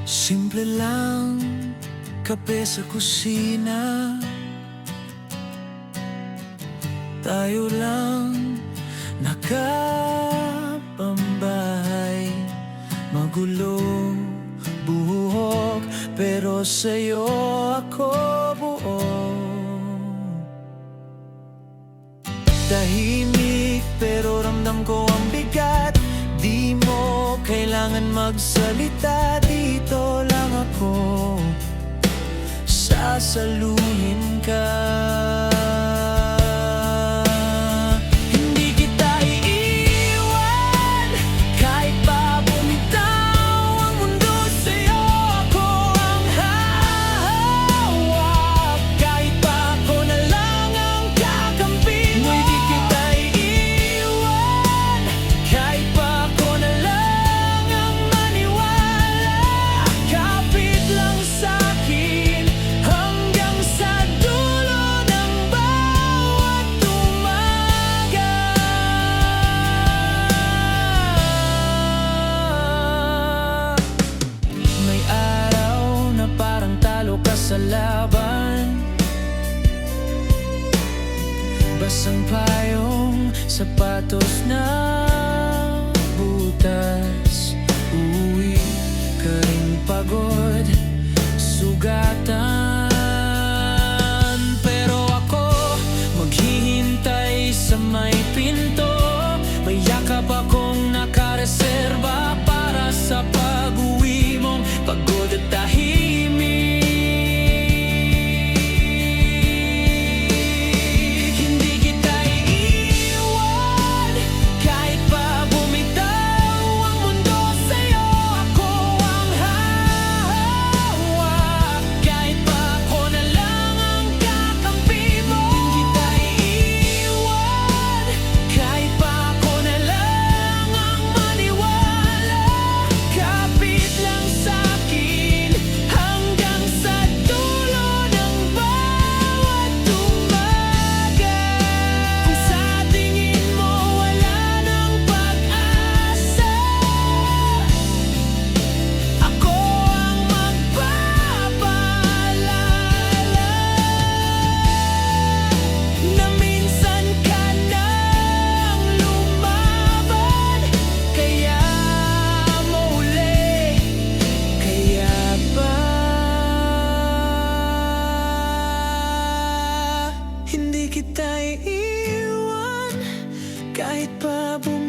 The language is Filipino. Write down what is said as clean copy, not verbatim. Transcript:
Simple lang, kape sa kusina. Tayo lang nakapambahay. Magulo, buhok, pero sa'yo ako buo. Tahimik pero ramdam ko ang bigat. Di mo kailangan magsalita. Dito lang ako, sasaluhin ka. Hindi kita iiwan kahit pa bumitaw ang mundo. Sa'yo ako ang hahawak kahit pa ako na lang ang kakampi mo. Hindi kita iiwan kahit pa ako na lang ang maniwala. Kapit lang sa'kin hanggang sa dulo ng bawat umaga. May araw na parang talo ka sa laban. Basang payong, sapatos na butas. Uwi ka rin pagod, sugatan. Pero ako maghihintay sa may pinto. May yakap akong nakareserba para sa pag-uwi mong pagod at tahimik. Hindi kita iiwan kahit pa bumitaw ang mundo. Sa'yo ako ang hahawak kahit pa ako na lang ang kakampi mo. Hindi kita iiwan kahit pa ako na lang ang maniwala. Kapit lang sa'kin hanggang sa dulo ng bawat umaga. Kung sa tingin mo wala ng pag-asa, ako ang magpapaalala na minsan ka nang lumaban. Kaya mauli, kaya ba hindi kita iiwan kahit pa bumitaw